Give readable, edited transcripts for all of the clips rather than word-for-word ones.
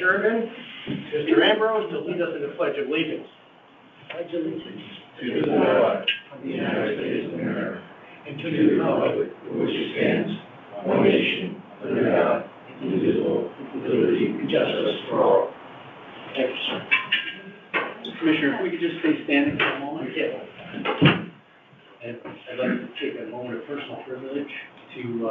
chairman, Mr. Ambrose, to lead us in the Pledge of Allegiance. Pledge allegiance to the flag of the United States of America and to the republic for which it stands, one nation, under God, indivisible, with liberty and justice for all. Thank you, sir. Commissioner, if we could just stay standing for a moment. Yeah. And I'd like to take a moment of personal privilege to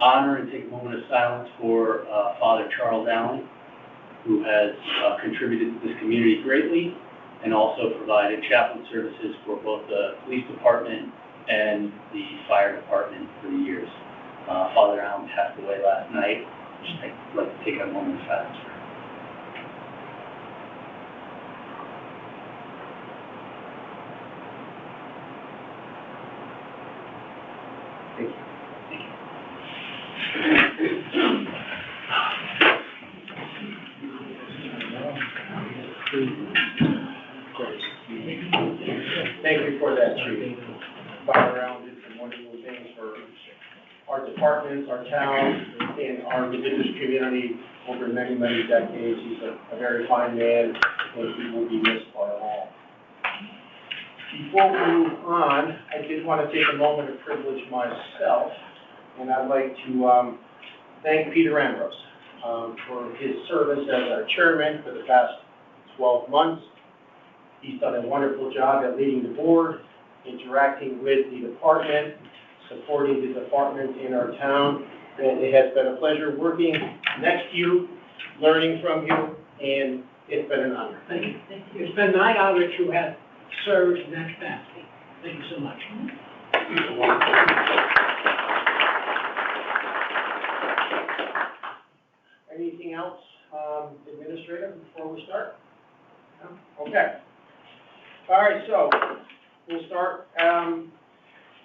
honor and take a moment of silence for Father Charles Allen, who has contributed to this community greatly and also provided chaplain services for both the police department and the fire department for the years. Father Allen passed away last night. I'd like to take a moment of silence for him. Thank you. Thank you. Thank you for that, Chief. Father Allen did some wonderful things for our departments, our town, and our religious community over many, many decades. He's a very fine man, and he will be missed by all. Before we move on, I did want to take a moment of privilege myself, and I'd like to thank Peter Ambrose for his service as our chairman for the past 12 months. He's done a wonderful job at leading the board, interacting with the department, supporting the department in our town, and it has been a pleasure working next to you, learning from you, and it's been an honor. Thank you. It's been my honor to have served in that capacity. Thank you so much. Anything else, administrative, before we start? No? Okay. All right, so we'll start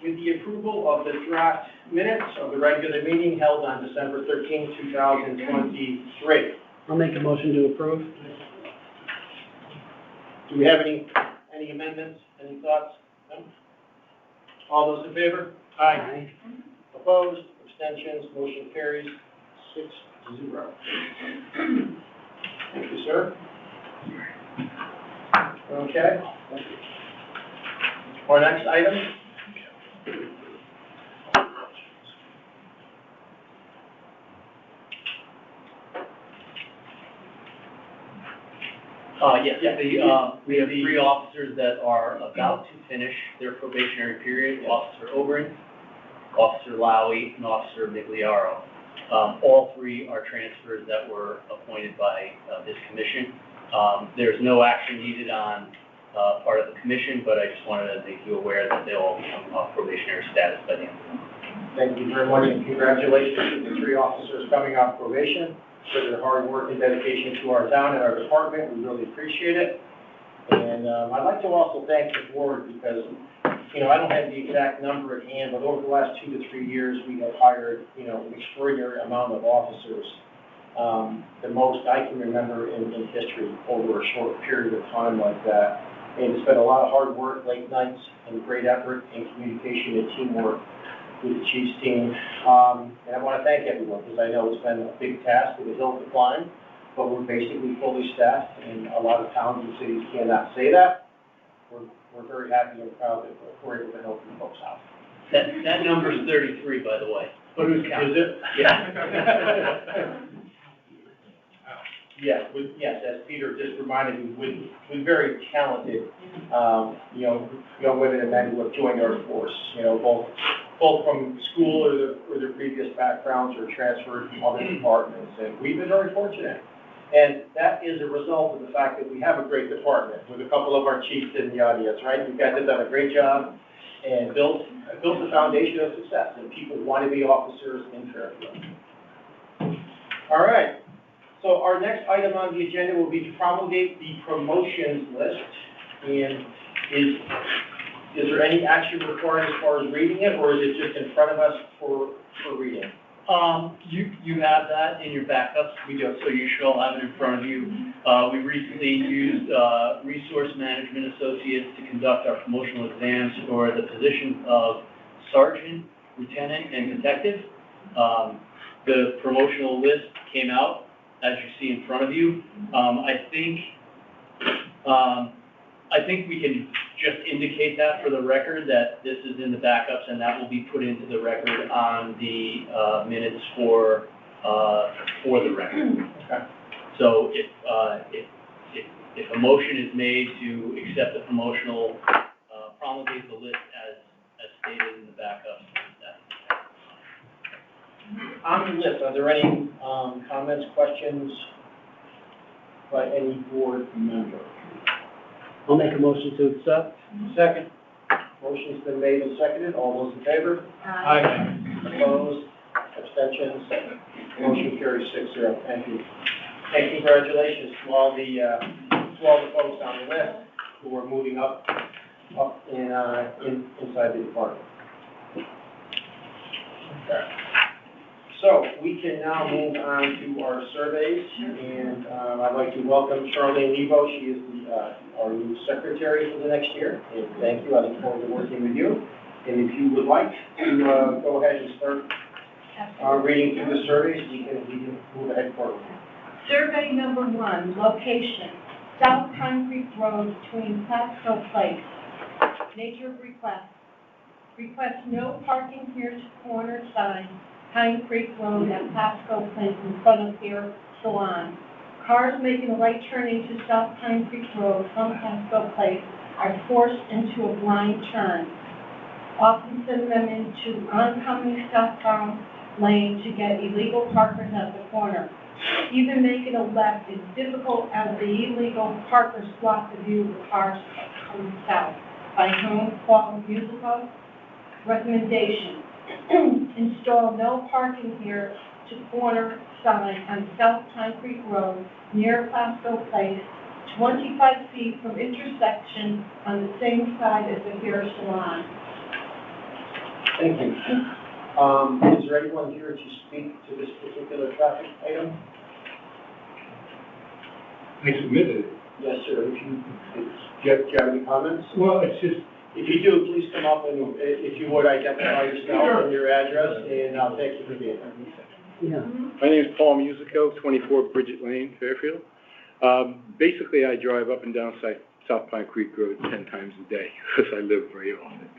with the approval of the draft minutes of the regular meeting held on December 13, 2023. I'll make a motion to approve. Do we have any amendments, any thoughts? No? All those in favor? Aye. Opposed, abstentions, motion carries 6-0. Thank you, sir. Okay. Our next item. Yes, we have 3 officers that are about to finish their probationary period, Officer Oberon, Officer Lowy, and Officer Migliaro. All 3 are transfers that were appointed by this commission. There's no action needed on part of the commission, but I just wanted to make you aware that they'll all become probationary status by the end of the month. Thank you very much, and congratulations to the 3 officers coming off probation for their hard work and dedication to our town and our department. We really appreciate it. And I'd like to also thank the board because, you know, I don't have the exact number at hand, but over the last 2 to 3 years, we have hired, you know, an extraordinary amount of officers. The most I can remember in history over a short period of time like that. And it's been a lot of hard work, late nights, and great effort and communication and teamwork with the Chiefs team. And I want to thank everyone because I know it's been a big task with a hill to climb, but we're basically fully staffed, and a lot of towns and cities cannot say that. We're very happy and proud that we're able to help you folks out. That number's 33, by the way. But who's counting? Is it? Yeah. Yes, as Peter just reminded me, with very talented, you know, young women and men who have joined our force, you know, both from school or their previous backgrounds or transferred from other departments, and we've been very fortunate. And that is a result of the fact that we have a great department with a couple of our chiefs in the audience, right? You guys have done a great job and built the foundation of success, and people want to be officers in Fairfield. All right. So our next item on the agenda will be to promulgate the promotions list. And is there any action required as far as reading it, or is it just in front of us for reading? You have that in your backups. We do, so you should all have it in front of you. We recently used Resource Management Associates to conduct our promotional exams for the position of sergeant, lieutenant, and detective. The promotional list came out, as you see in front of you. I think we can just indicate that for the record, that this is in the backups, and that will be put into the record on the minutes for the record. Okay. So if a motion is made to accept the promotional, promulgate the list as stated in the backups. On the list, are there any comments, questions by any board member? I'll make a motion to accept. Second. Motion's been made and seconded. All those in favor? Aye. Opposed? Abstentions? Motion carries 6-0. Thank you. And congratulations to all the folks on the list who are moving up inside the department. Okay. So we can now move on to our surveys, and I'd like to welcome Charlene Nebo. She is our new secretary for the next year, and thank you. I look forward to working with you. And if you would like to go ahead and start reading through the surveys, we can move ahead forward. Survey number 1, location, South Pine Creek Road between Plasko Place. Nature of request. Request no parking here to corner sign, Pine Creek Road at Plasko Place in front of Hair Salon. Cars making a right turn into South Pine Creek Road from Plasko Place are forced into a blind turn, often send them into oncoming southbound lane to get illegal parkers at the corner. Even making a left is difficult as the illegal parkers block the view of the cars coming south. By Home Quality Musical, recommendation, install no parking here to corner sign on South Pine Creek Road near Plasko Place, 25 feet from intersection on the same side as the hair salon. Thank you. Is there anyone here to speak to this particular traffic item? I submitted it. Yes, sir. Do you have any comments? Well, it's just, If you do, please come up and, if you would, identify yourself and your address, and I'll thank you for being here. Yeah. My name is Paul Musico, 24 Bridget Lane, Fairfield. Basically, I drive up and down South Pine Creek Road 10 times a day, because I live very often.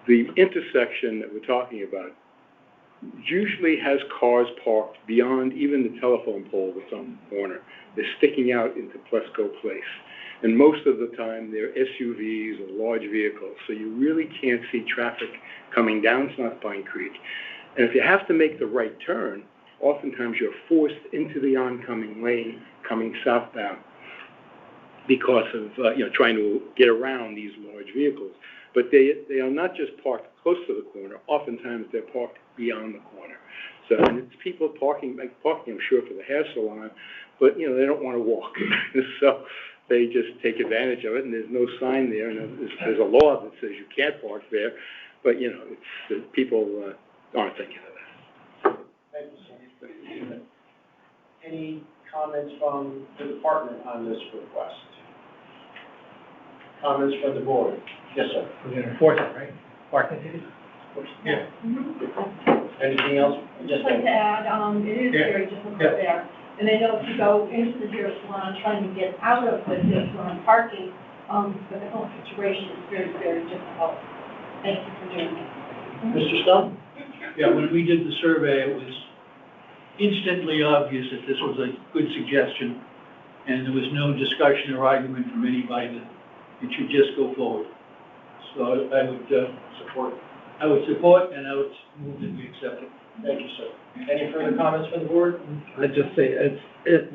The intersection that we're talking about usually has cars parked beyond even the telephone pole that's on the corner. They're sticking out into Plasko Place. And most of the time, they're SUVs or large vehicles, so you really can't see traffic coming down South Pine Creek. And if you have to make the right turn, oftentimes you're forced into the oncoming lane coming southbound because of trying to get around these large vehicles. But they are not just parked close to the corner. Oftentimes they're parked beyond the corner. So, and it's people parking, I'm sure, for the hair salon, but they don't want to walk. So they just take advantage of it, and there's no sign there, and there's a law that says you can't park there, but people aren't thinking of that. Thank you, sir. Any comments from the department on this request? Comments from the board? Yes, sir. we're gonna enforce it, right? Parking tickets? Yeah. Anything else? Just like to add, it is Yeah. very difficult Yeah. there. And I know if you go into the hair salon trying to get out of the hair salon parking, the whole situation is very, very difficult. Thank you for doing that. Mr. Stone? Yeah, when we did the survey, it was instantly obvious that this was a good suggestion, and there was no discussion or argument from anybody that it should just go forward. So I would support, and I would move that we accept it. Thank you, sir. Any further comments from the board? I'd just say, it's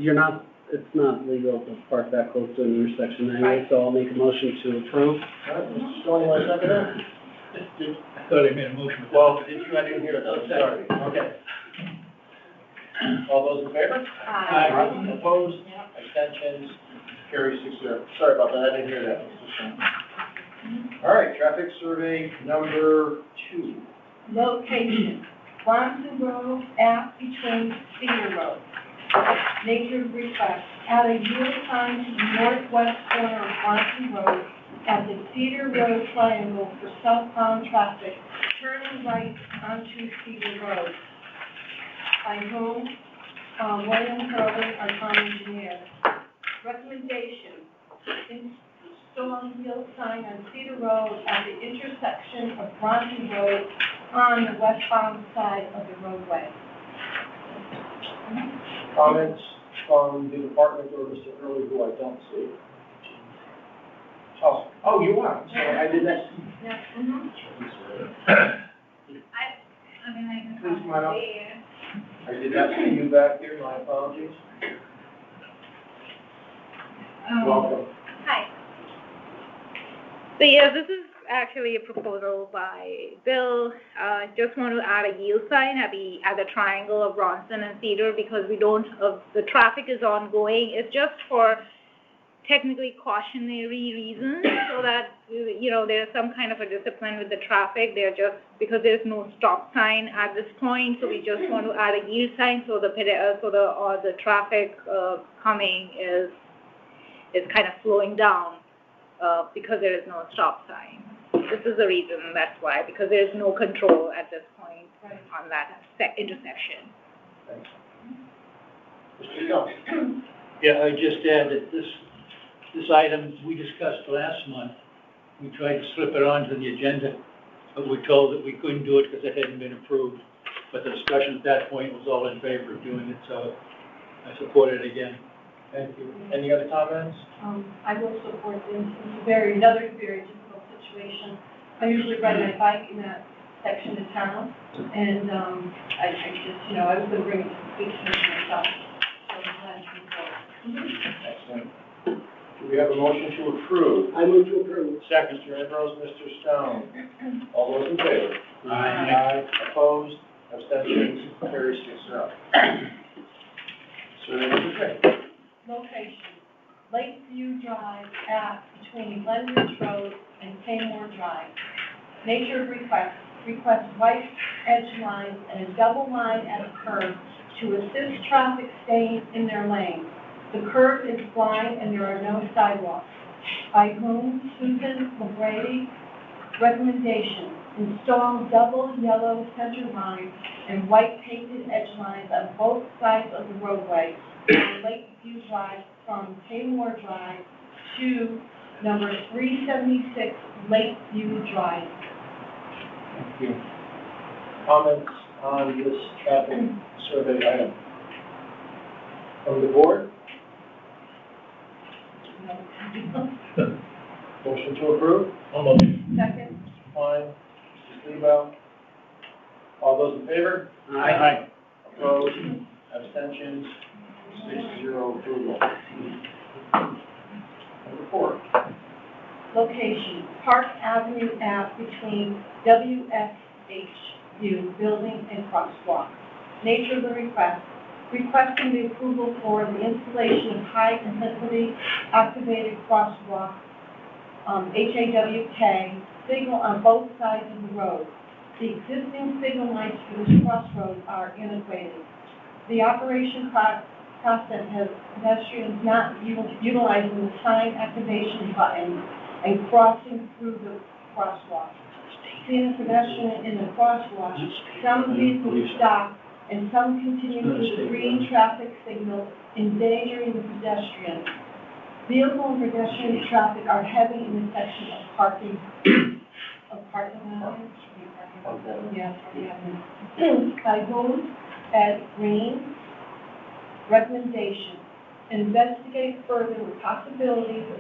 not legal to park that close to an intersection anyway, so I'll make a motion to approve. All right, Mr. Stone, you want to second that? I thought I made a motion with that. Well, did you? I didn't hear it. Oh, sorry. Okay. All those in favor? Aye. Opposed? Yeah. Abstentions? Carries 6-0. Sorry about that, I didn't hear that, Mr. Stone. All right, traffic survey number 2. Location, Swanson Road at between Cedar Road. Nature of request, add a yield sign to the northwest corner of Swanson Road at the Cedar Road triangle for southbound traffic, turning right onto Cedar Road. By whom? William Hurley, our town engineer. Recommendation, install yield sign on Cedar Road at the intersection of Bronte Road on the westbound side of the roadway. Comments from the department or Mr. Hurley, who I don't see? Oh, you are, sorry, I did that. Yeah. Please come on up. I did not see you back here, my apologies. Welcome. Hi. So yeah, this is actually a proposal by Bill. Just want to add a yield sign at the triangle of Bronson and Cedar because the traffic is ongoing. It's just for technically cautionary reasons so that, there's some kind of a discipline with the traffic. They're just, because there's no stop sign at this point, so we just want to add a yield sign so the traffic coming is kind of slowing down because there is no stop sign. This is the reason, that's why, because there is no control at this point on that intersection. Thanks. Mr. Young? Yeah, I just add that this item we discussed last month, we tried to slip it onto the agenda, but we're told that we couldn't do it because it hadn't been approved. But the discussion at that point was all in favor of doing it, so I support it again. Thank you. Any other comments? I will support this. It's another very difficult situation. I usually ride my bike in that section of town, and I just, I was going to bring it to the big commission myself. So I'm glad to be forward. Excellent. Do we have a motion to approve? I move to approve. Second. Mr. Ambrose, Mr. Stone. All those in favor? Aye. Opposed? Abstentions? Carries 6-0. Survey number 3. Location, Lakeview Drive at between Glenridge Road and Taymor Drive. Nature of request white edge lines and a double line at the curb to assist traffic staying in their lane. The curb is blind and there are no sidewalks. By whom? Susan McGrady. Recommendation, install double yellow center line and white painted edge lines on both sides of the roadway on Lakeview Drive from Taymor Drive to number 376 Lakeview Drive. Thank you. Comments on this traffic survey item? From the board? Motion to approve? Second. Klein, Mrs. Lebo. All those in favor? Aye. Opposed? Abstentions? 6-0 approval. Number 4. Location, Park Avenue Ave between WSHU Building and Crosswalk. Nature of the request, requesting the approval for the installation of high-intensity activated crosswalk, HAWK, signal on both sides of the road. The existing signal lights for this crossroad are antiquated. The operation process has pedestrians not utilizing the sign activation button and crossing through the crosswalk. Seeing a pedestrian in the crosswalk, some vehicles stop and some continue with the green traffic signal, endangering the pedestrian. Vehicle and pedestrian traffic are heavy in the section of parking lots. Yeah. By whom? Ed Green. Recommendation, investigate further the possibilities of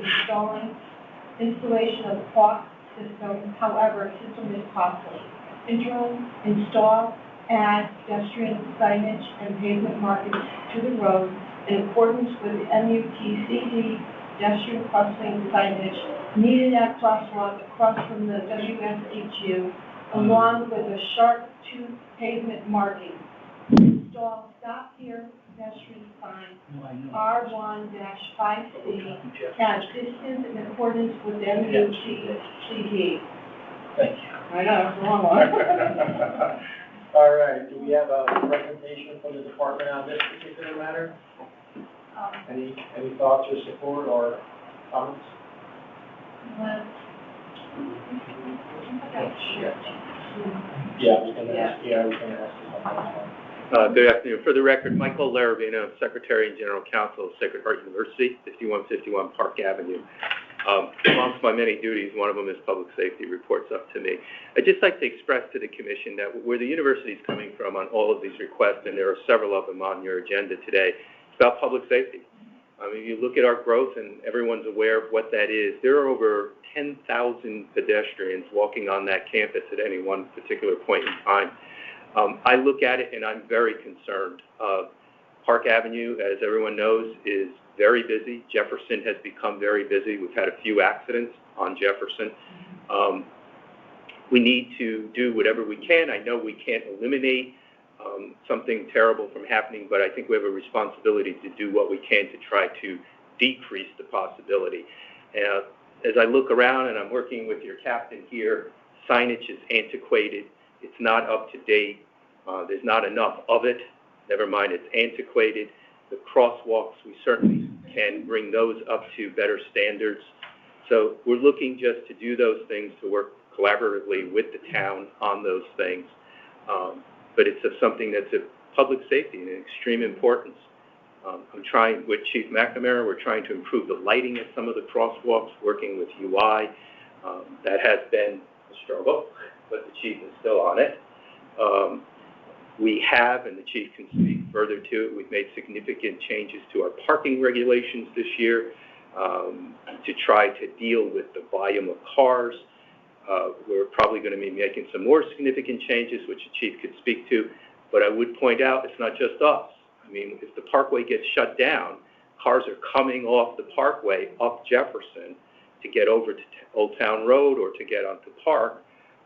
installation of a clock system, however, system is costly. Interim, install, add pedestrian signage and pavement markings to the road in accordance with the MUTCD pedestrian crossing signage needed at crosswalk across from the WSHU, along with a sharp tooth pavement marking. Install stop here pedestrian sign R1-5C at distance in accordance with the MUTCD. Thank you. I know, it's a long one. All right, do we have a presentation from the department on this particular matter? Any thoughts or support or comments? Yeah, I was gonna ask you something. Good afternoon. For the record, Michael Larabino, Secretary and General Counsel of Sacred Heart University, 5151 Park Avenue. Amongst my many duties, one of them is public safety, reports up to me. I'd just like to express to the Commission that where the university is coming from on all of these requests, and there are several of them on your agenda today, it's about public safety. I mean, you look at our growth, and everyone's aware of what that is. There are over 10,000 pedestrians walking on that campus at any one particular point in time. I look at it, and I'm very concerned. Park Avenue, as everyone knows, is very busy. Jefferson has become very busy. We've had a few accidents on Jefferson. We need to do whatever we can. I know we can't eliminate something terrible from happening, but I think we have a responsibility to do what we can to try to decrease the possibility. As I look around, and I'm working with your captain here, signage is antiquated. It's not up to date. There's not enough of it. Never mind, it's antiquated. The crosswalks, we certainly can bring those up to better standards. So we're looking just to do those things, to work collaboratively with the town on those things. But it's something that's of public safety and extreme importance. I'm trying, with Chief McNamara, we're trying to improve the lighting at some of the crosswalks, working with UI. That has been a struggle, but the chief is still on it. We have, and the chief can speak further to it, we've made significant changes to our parking regulations this year to try to deal with the volume of cars. We're probably going to be making some more significant changes, which the chief could speak to, but I would point out it's not just us. I mean, if the parkway gets shut down, cars are coming off the parkway up Jefferson to get over to Old Town Road or to get onto Park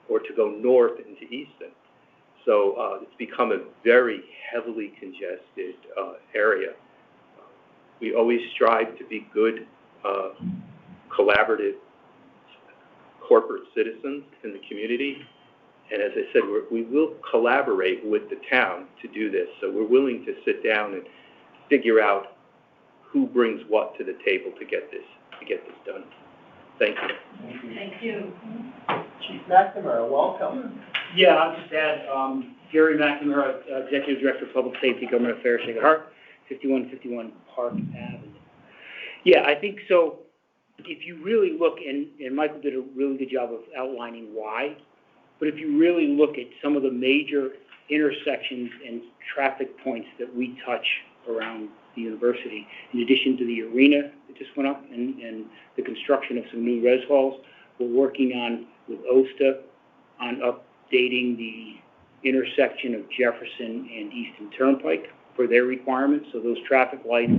or to go north into Easton. So it's become a very heavily congested area. We always strive to be good, collaborative corporate citizens in the community. And as I said, we will collaborate with the town to do this. So we're willing to sit down and figure out who brings what to the table to get this done. Thank you. Thank you. Chief McNamara, welcome. Yeah, I'll just add, Gary McNamara, Executive Director of Public Safety, Government Affairs, Sacred Heart, 5151 Park Avenue. Yeah, I think so. If you really look, and Michael did a really good job of outlining why, but if you really look at some of the major intersections and traffic points that we touch around the university, in addition to the arena that just went up and the construction of some new res halls, we're working on, with OSTA, on updating the intersection of Jefferson and Easton Turnpike for their requirements. So those traffic lights,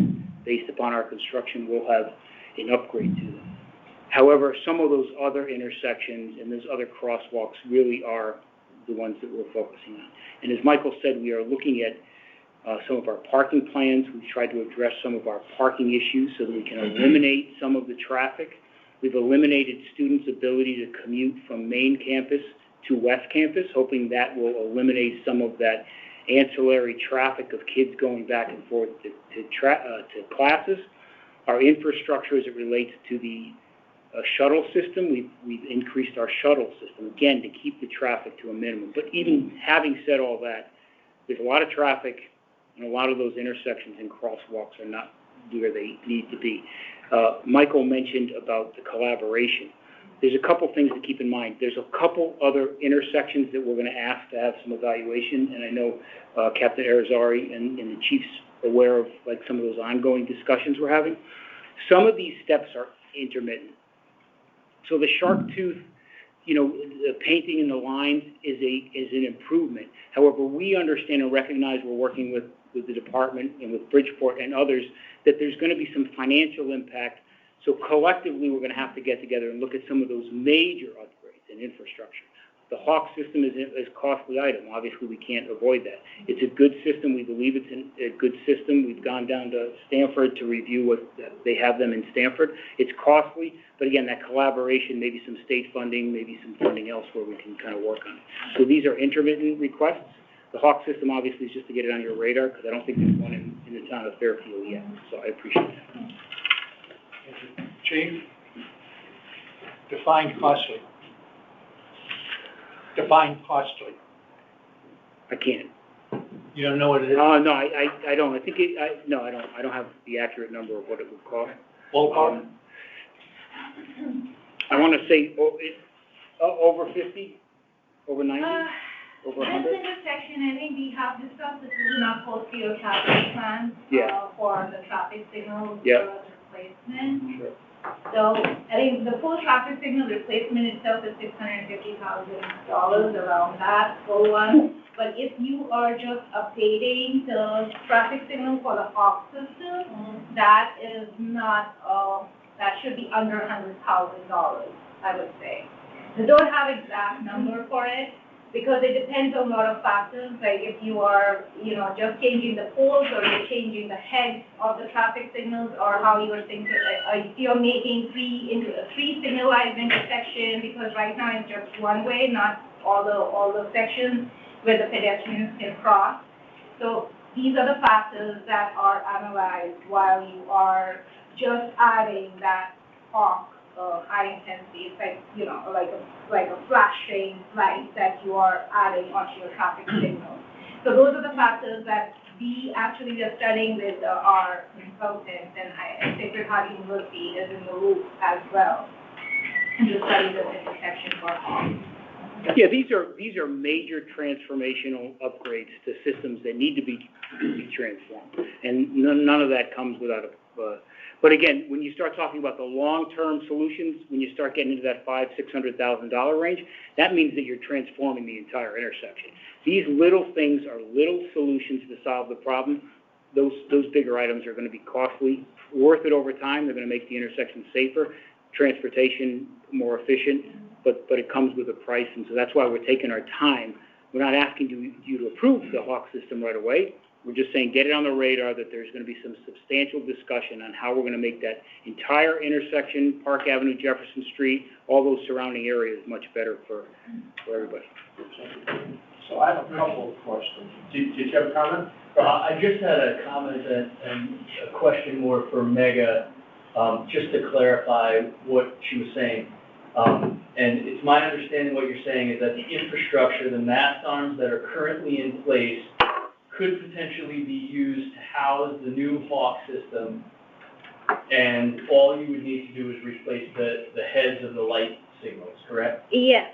based upon our construction, will have an upgrade to them. However, some of those other intersections and those other crosswalks really are the ones that we're focusing on. And as Michael said, we are looking at some of our parking plans. We've tried to address some of our parking issues so that we can eliminate some of the traffic. We've eliminated students' ability to commute from main campus to West Campus, hoping that will eliminate some of that ancillary traffic of kids going back and forth to classes. Our infrastructure as it relates to the shuttle system, we've increased our shuttle system, again, to keep the traffic to a minimum. But even having said all that, there's a lot of traffic, and a lot of those intersections and crosswalks are not where they need to be. Michael mentioned about the collaboration. There's a couple things to keep in mind. There's a couple other intersections that we're going to ask to have some evaluation, and I know Captain Arizari and the chief's aware of like some of those ongoing discussions we're having. Some of these steps are intermittent. So the shark tooth, the painting in the lines is an improvement. However, we understand and recognize, we're working with the department and with Bridgeport and others, that there's going to be some financial impact. So collectively, we're going to have to get together and look at some of those major upgrades in infrastructure. The Hawk system is a costly item. Obviously, we can't avoid that. It's a good system. We believe it's a good system. We've gone down to Stanford to review what they have them in Stanford. It's costly, but again, that collaboration, maybe some state funding, maybe some funding else where we can kind of work on it. So these are intermittent requests. The Hawk system, obviously, is just to get it on your radar, because I don't think there's one in the town of Fairfield yet. So I appreciate that. Chief, define costly. Define costly. I can't. You don't know what it is? No, I don't. I think no, I don't. I don't have the accurate number of what it would cost. Ballpark? I want to say, over 50, over 90, over 100? This intersection, I think we have discussed this is not post-year capital plan, for the traffic signal replacement. Sure. So I think the full traffic signal replacement itself is $650,000, around that, full one. But if you are just updating the traffic signal for the Hawk system, that is not, that should be under $100,000, I would say. I don't have exact number for it, because it depends on a lot of factors, like if you are, just changing the poles, or you're changing the heads of the traffic signals, or how you are thinking, you're making three signalized intersection, because right now it's just one way, not all the sections where the pedestrians can cross. So these are the factors that are analyzed while you are just adding that high intensity. It's like a flashing light that you are adding onto your traffic signal. So those are the factors that we actually are studying with our consultants, and Sacred Heart University is in the loop as well, and to study this intersection for Hawk. Yeah, these are major transformational upgrades to systems that need to be transformed, and none of that comes without but again, when you start talking about the long-term solutions, when you start getting into that $500,000-$600,000 range, that means that you're transforming the entire intersection. These little things are little solutions to solve the problem. Those bigger items are going to be costly, worth it over time. They're going to make the intersection safer, transportation more efficient, but it comes with a price, and so that's why we're taking our time. We're not asking you to approve the Hawk system right away. We're just saying get it on the radar that there's going to be some substantial discussion on how we're going to make that entire intersection, Park Avenue, Jefferson Street, all those surrounding areas much better for everybody. So I have a couple of questions. Did you have a comment? I just had a comment and a question more for Mega, just to clarify what she was saying. And it's my understanding what you're saying is that the infrastructure, the mast arms that are currently in place, could potentially be used to house the new Hawk system, and all you would need to do is replace the heads of the light signals, correct? Yes.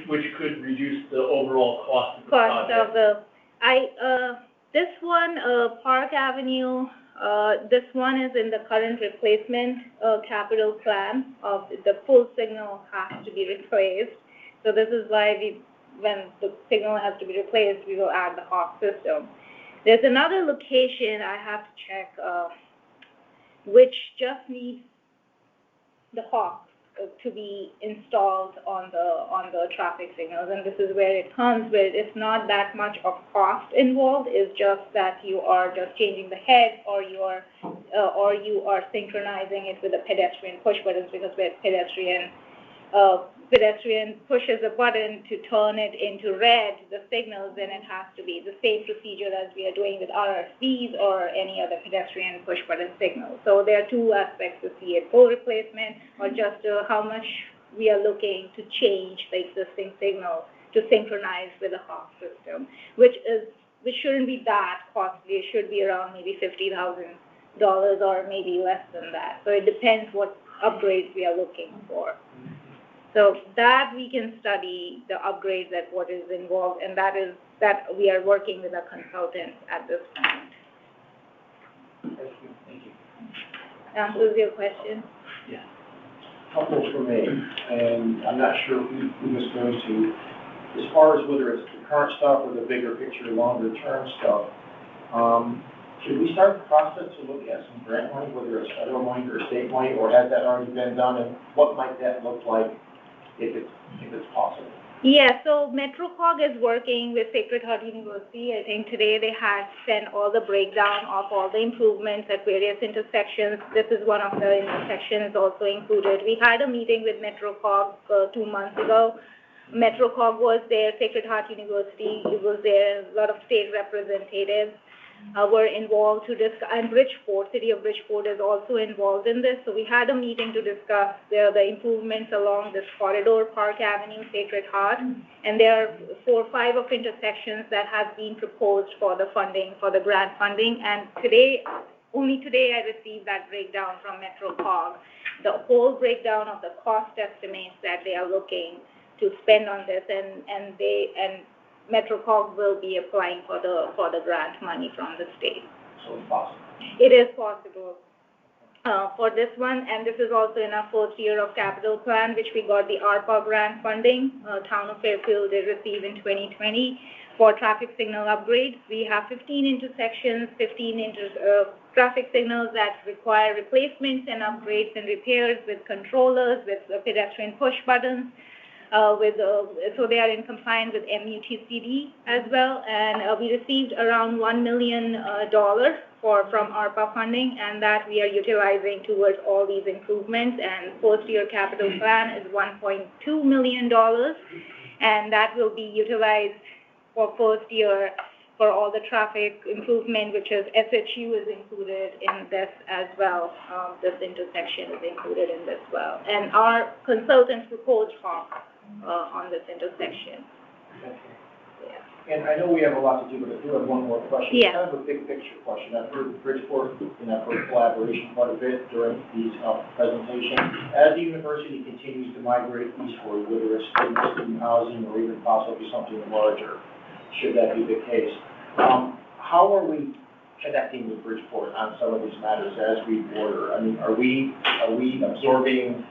Which could reduce the overall cost of the project. This one, Park Avenue, this one is in the current replacement capital plan of the full signal has to be replaced. So this is why when the signal has to be replaced, we will add the Hawk system. There's another location I have to check, which just needs the Hawk to be installed on the traffic signals, and this is where it comes, where it's not that much of cost involved. It's just that you are just changing the head, or you are synchronizing it with the pedestrian push buttons, because where pedestrian pushes a button to turn it into red, the signals, then it has to be the same procedure as we are doing with RFCs or any other pedestrian push button signal. So there are two aspects to see it, full replacement or just how much we are looking to change the existing signal to synchronize with the Hawk system, which shouldn't be that costly. It should be around maybe $50,000 or maybe less than that. So it depends what upgrades we are looking for. So that we can study the upgrades, that what is involved, and that we are working with a consultant at this point. Thank you. Answers your question? Yeah. Couple for me, and I'm not sure who is going to, as far as whether it's the current stuff or the bigger picture, longer term stuff, should we start the process to look at some grant money, whether it's federal money or state money, or has that already been done, and what might that look like if it's possible? Yeah, so MetroCog is working with Sacred Heart University. I think today they had sent all the breakdown of all the improvements at various intersections. This is one of the intersections also included. We had a meeting with MetroCog 2 months ago. MetroCog was there, Sacred Heart University was there, a lot of state representatives. were involved to discuss, and Bridgeport, City of Bridgeport is also involved in this. So we had a meeting to discuss the improvements along this corridor, Park Avenue, Sacred Heart. And there are 4 or 5 of intersections that have been proposed for the funding, for the grant funding. And only today I received that breakdown from MetroCog, the whole breakdown of the cost estimates that they are looking to spend on this, and MetroCog will be applying for the grant money from the state. So it's possible. It is possible for this one, and this is also in our first year of capital plan, which we got the ARPA grant funding. Town of Fairfield did receive in 2020 for traffic signal upgrades. We have 15 intersections, 15 traffic signals that require replacements and upgrades and repairs with controllers, with pedestrian push buttons. So they are in compliance with MUTCD as well, and we received around $1 million from ARPA funding, and that we are utilizing towards all these improvements. And first year capital plan is $1.2 million, and that will be utilized for first year for all the traffic improvement, which is SHU is included in this as well. This intersection is included in this well, and our consultants proposed on this intersection. Yeah. And I know we have a lot to do, but I do have one more question. Yeah. Kind of a big picture question. I've heard Bridgeport and I've heard collaboration quite a bit during these presentations. As the university continues to migrate eastward, whether it's student housing or even possibly something larger, should that be the case, how are we connecting with Bridgeport on some of these matters as we border? I mean, are we absorbing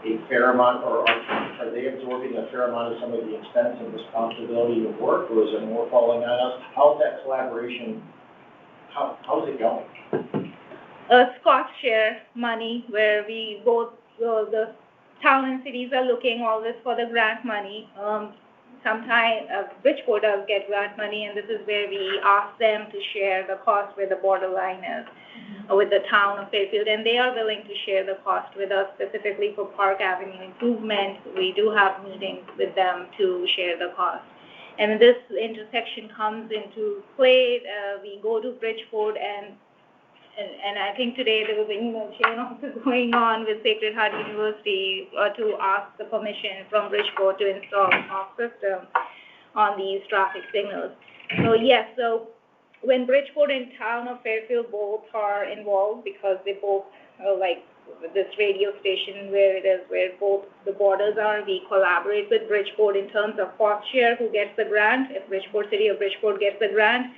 a fair amount, or are they absorbing a fair amount of some of the expense and responsibility of work, or is there more falling on us? How's that collaboration, how's it going? Scott share money, where we both, the town and cities are looking always for the grant money. Sometimes Bridgeport does get grant money, and this is where we ask them to share the cost where the borderline is with the town of Fairfield, and they are willing to share the cost with us, specifically for Park Avenue improvement. We do have meetings with them to share the cost. And this intersection comes into play. We go to Bridgeport, and I think today there was an email chain also going on with Sacred Heart University to ask the permission from Bridgeport to install a smart system on these traffic signals. So yes, so when Bridgeport and town of Fairfield both are involved, because they both like this radio station where both the borders are, we collaborate with Bridgeport in terms of cost share, who gets the grant. If City of Bridgeport gets the grant,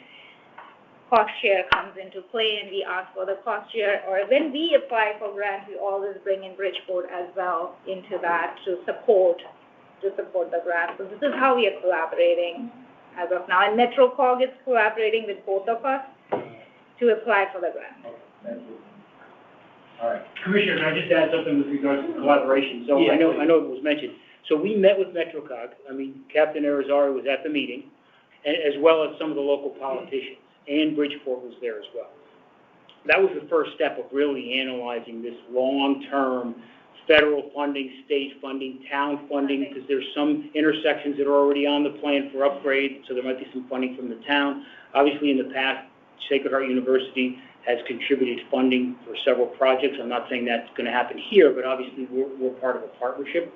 cost share comes into play, and we ask for the cost share. Or when we apply for grants, we always bring in Bridgeport as well into that to support the grant. So this is how we are collaborating as of now. And MetroCog is collaborating with both of us to apply for the grant. Okay, thank you. All right. Commissioner, can I just add something with regards to collaboration? So Yeah. I know it was mentioned. So we met with MetroCog. I mean, Captain Arizari was at the meeting, and as well as some of the local politicians, and Bridgeport was there as well. That was the first step of really analyzing this long-term federal funding, state funding, town funding, because there's some intersections that are already on the plan for upgrade, so there might be some funding from the town. Obviously, in the past, Sacred Heart University has contributed funding for several projects. I'm not saying that's going to happen here, but obviously we're part of a partnership.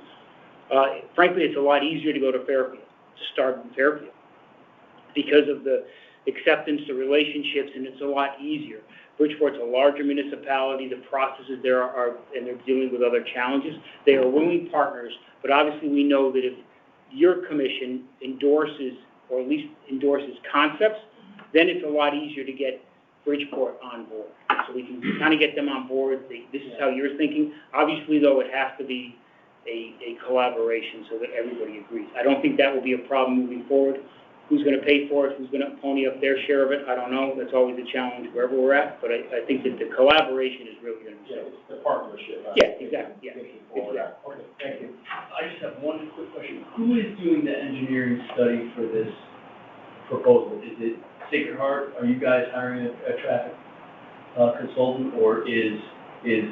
Frankly, it's a lot easier to go to Fairfield, to start in Fairfield, because of the acceptance, the relationships, and it's a lot easier. Bridgeport's a larger municipality, the processes there are, and they're dealing with other challenges. They are willing partners, but obviously we know that if your commission endorses, or at least endorses concepts, then it's a lot easier to get Bridgeport on board. So we can kind of get them on board. This is how you're thinking. Obviously, though, it has to be a collaboration so that everybody agrees. I don't think that will be a problem moving forward. Who's going to pay for it? Who's going to pony up their share of it? I don't know. That's always a challenge wherever we're at. But I think that the collaboration is really going to be Yeah, it's the partnership. Yeah, exactly. Yeah. Thinking forward. Okay, thank you. I just have one quick question. Who is doing the engineering study for this proposal? Is it Sacred Heart? Are you guys hiring a traffic consultant, or is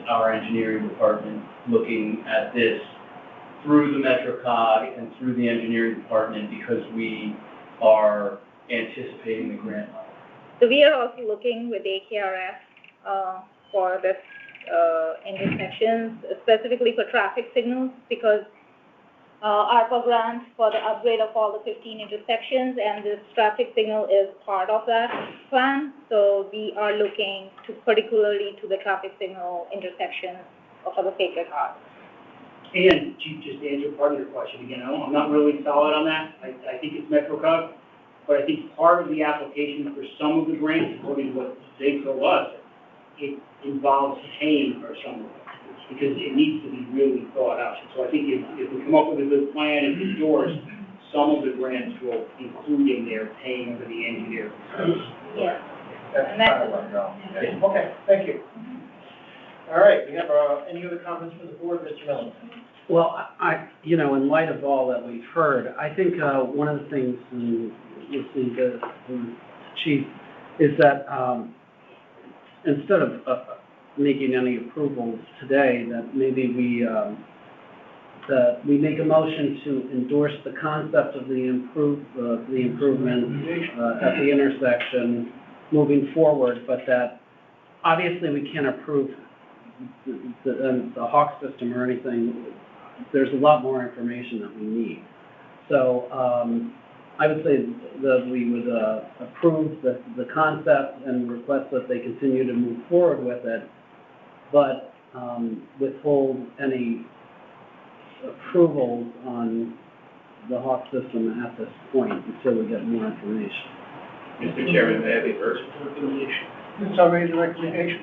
our engineering department looking at this through the MetroCog and through the engineering department, because we are anticipating the grant level. So we are also looking with AKRF for this intersections, specifically for traffic signals, because ARPA grant for the upgrade of all the 15 intersections, and this traffic signal is part of that plan. So we are looking to particularly to the traffic signal intersections for the Sacred Heart. And Chief, just to answer part of your question, again, I'm not really solid on that. I think it's MetroCog, but I think part of the application for some of the grants, according to what they told us, it involves paying for some of it, because it needs to be really thought out. So I think if we come up with a good plan and endorse, some of the grants will include in there paying for the engineer. Yes. That's And that's- kind of where I'm going. Okay, thank you. All right, we have, any other comments from the board, Mr. Miller? Well, in light of all that we've heard, I think, one of the things, and listening to the chief, is that, instead of, making any approvals today, that maybe we make a motion to endorse the concept of the improvement, at the intersection moving forward, but that obviously we can't approve the Hawk system or anything. There's a lot more information that we need. So, I would say that we would, approve the concept and request that they continue to move forward with it, but, withhold any approvals on the Hawk system at this point until we get more information. Mr. Chairman, may I be heard? Summary of the recommendation.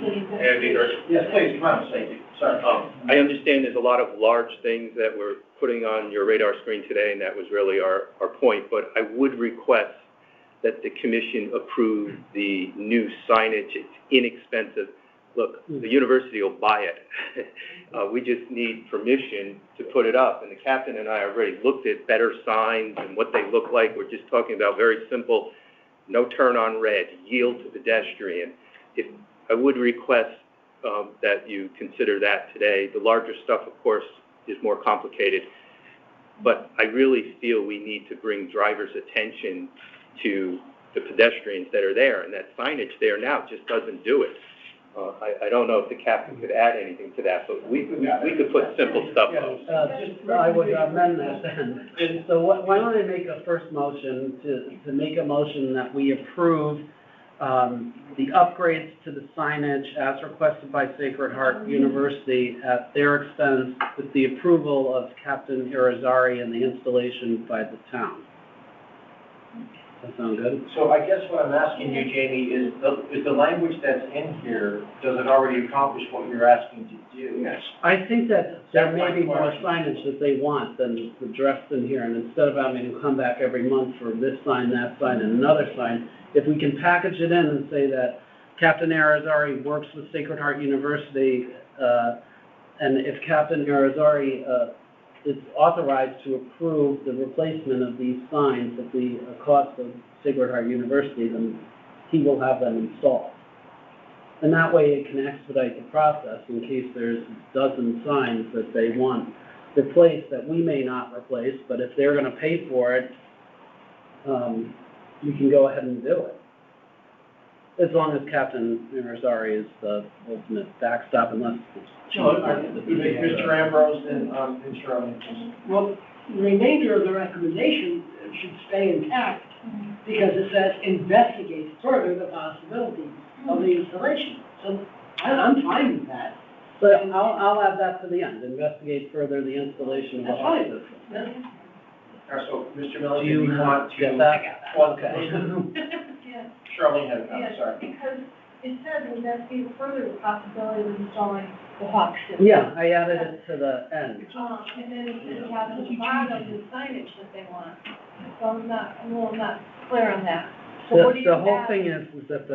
May I be heard? Yes, please, come on, Stacey. Sorry. I understand there's a lot of large things that we're putting on your radar screen today, and that was really our point, but I would request that the commission approve the new signage. It's inexpensive. Look, the university will buy it. We just need permission to put it up, and the captain and I already looked at better signs and what they look like. We're just talking about very simple, no turn on red, yield to pedestrian. I would request that you consider that today. The larger stuff, of course, is more complicated, but I really feel we need to bring drivers' attention to the pedestrians that are there, and that signage there now just doesn't do it. I don't know if the captain could add anything to that, but we could put simple stuff up. I would amend that then. So why don't I make a first motion to make a motion that we approve the upgrades to the signage as requested by Sacred Heart University at their expense with the approval of Captain Irizarry and the installation by the town. That sound good? So I guess what I'm asking you, Jamie, is the language that's in here, does it already accomplish what you're asking to do? Yes. I think that there may be more That's signage that they want than addressed in here, and instead of having to come back every month for this sign, that sign, and another sign, if we can package it in and say that Captain Irizarry works with Sacred Heart University, and if Captain Irizarry is authorized to approve the replacement of these signs at the cost of Sacred Heart University, then he will have them installed. And that way it can expedite the process in case there's a dozen signs that they want replaced that we may not replace, but if they're gonna pay for it, we can go ahead and do it. As long as Captain Irizarry is the ultimate backstop, unless it's... Mr. Ambrose and Shirley. Well, the remainder of the recommendation should stay intact, because it says investigate further the possibility of the installation. So I'm fine with that. But I'll add that to the end, investigate further the installation of the That's Hawk fine. system. All right, so, Mr. Miller, Do do you you want to... get that? Okay. Yes, Charlene had a comment, yes, sorry. because it says investigate further the possibility of installing the Hawk system. Yeah, I added it to the end. And then it has at the bottom the signage that they want. So I'm not clear on that. So what do you The add? whole thing is that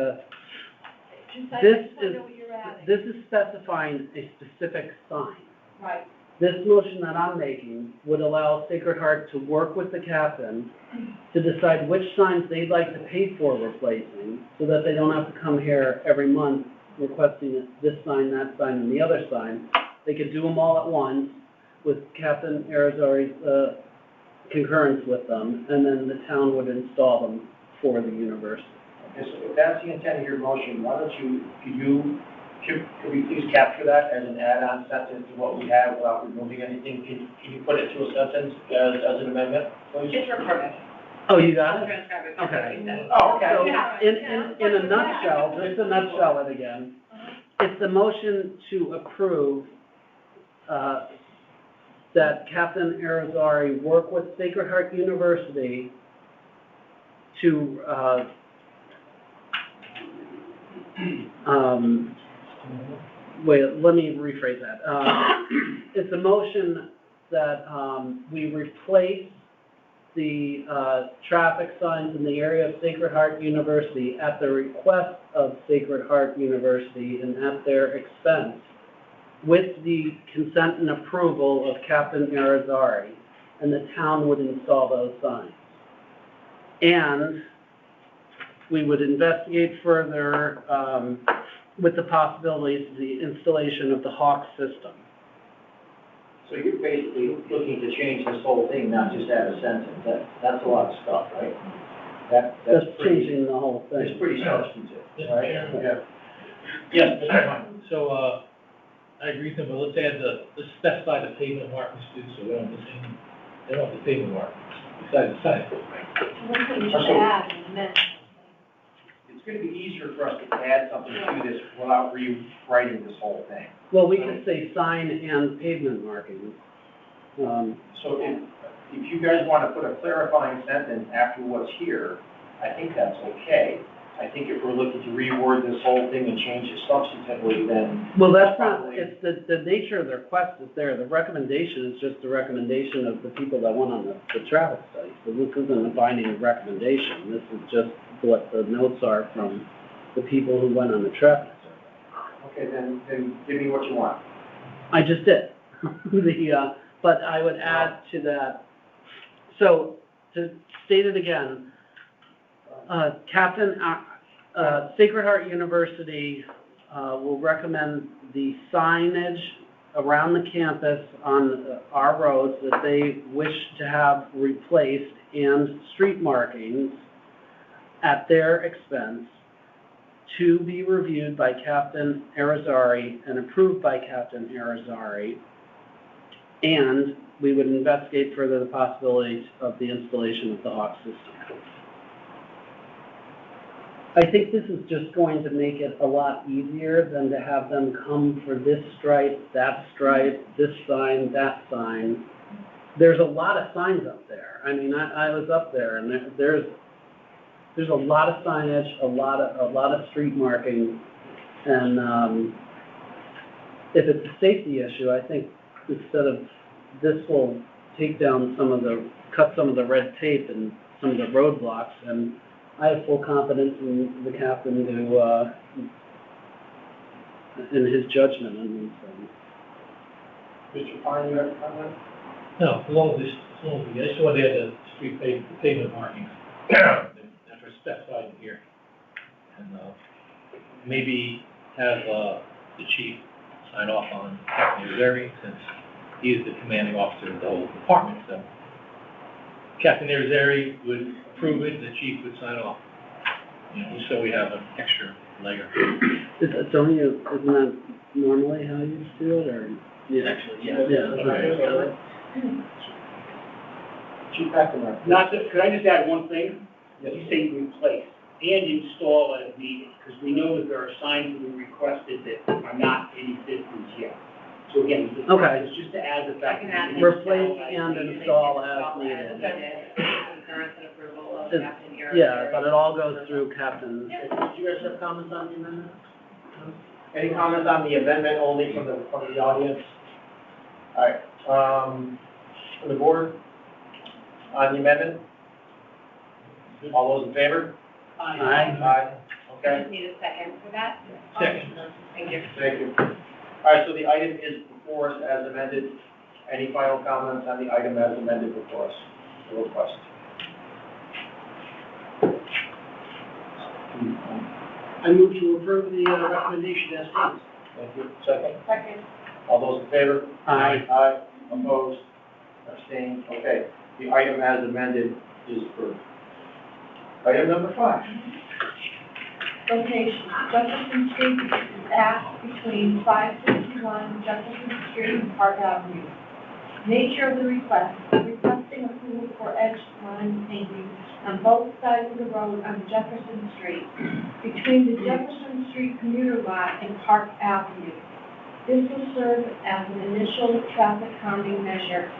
I this just wanna is- know what you're adding. this is specifying a specific sign. Right. This motion that I'm making would allow Sacred Heart to work with the captain to decide which signs they'd like to pay for replacing, so that they don't have to come here every month requesting this sign, that sign, and the other sign. They could do them all at once with Captain Irizarry's concurrence with them, and then the town would install them for the university. Okay, so if that's the intent of your motion, why don't you, could we please capture that as an add-on sentence to what we have without removing anything? Can you put it to a sentence as an amendment, please? Just recorded. Oh, you got I'll it? transcribe it. Okay. Oh, okay. So, Yeah. in a nutshell, just to nutshell it again, it's the motion to approve, that Captain Arizari work with Sacred Heart University to, wait, let me rephrase that. It's a motion that, we replace the, traffic signs in the area of Sacred Heart University at the request of Sacred Heart University and at their expense, with the consent and approval of Captain Arizari, and the town would install those signs. And we would investigate further, with the possibilities of the installation of the Hawk system. So you're basically looking to change this whole thing, not just add a sentence. That's a lot of stuff, right? That's changing the whole thing. It's pretty substantive, Mr. right? Chairman? Yeah. Yes, Mr. Martin. So, I agree with him, but let's add let's specify the pavement markings too, so we don't have the same, they don't have the pavement markings besides the sign. One thing you should add in a minute. It's gonna be easier for us to add something to this without rewriting this whole thing. Well, we could say sign and pavement markings. So if you guys want to put a clarifying sentence after what's here, I think that's okay. I think if we're looking to reword this whole thing and change it substantively, then. Well, that's not, it's the nature of the request is there. The recommendation is just the recommendation of the people that went on the traffic study. So this isn't a binding recommendation. This is just what the notes are from the people who went on the traffic survey. Okay, then give me what you want. I just did. But I would add to that, so to state it again, Sacred Heart University will recommend the signage around the campus on our roads that they wish to have replaced and street markings at their expense to be reviewed by Captain Arizari and approved by Captain Arizari. And we would investigate further the possibilities of the installation of the Hawk system. I think this is just going to make it a lot easier than to have them come for this stripe, this sign, that sign. There's a lot of signs up there. I mean, I was up there, and there's a lot of signage, a lot of street markings, and if it's a safety issue, I think instead of this will cut some of the red tape and some of the roadblocks, and I have full confidence in the captain to, in his judgment on these things. Mr. Pine, you have a comment? No, I just want to add the street pavement markings. That are specified here. And, maybe have, the chief sign off on Captain Arizari, since he is the commanding officer of the whole department, so. Captain Arizari would approve it, the chief would sign off. You know, so we have an extra layer. Isn't that normally how you do it, or? Yeah. Actually, yeah. Yeah. Chief McNamara. Could I just add one thing? Yes. You say replace and install as needed, because we know that there are signs that we requested that are not in existence yet. So again, the Okay. is just to add the fact. I can add that Replace and install as needed. Concurrence and approval of Is- Captain Arizari. Yeah, but it all goes through Captain. Did you guys have comments on the amendment? Any comments on the amendment only from the audience? All right, from the board, on the amendment? All those in favor? Aye. Aye. I Okay, just need a second for that. Second. Thank you. thank you. All right, so the item is before us as amended. Any final comments on the item as amended before us? The request. I move to approve the recommendation as stated. Thank you. Second? Second. All those in favor? Aye. Aye. Opposed? Abstained? Okay. The item as amended is approved. Item number 5. Location, Jefferson Street at between 561 Jefferson Street and Park Avenue. Nature of the request, requesting approval for edge line painting on both sides of the road on Jefferson Street, between the Jefferson Street commuter lot and Park Avenue. This will serve as an initial traffic calming measure,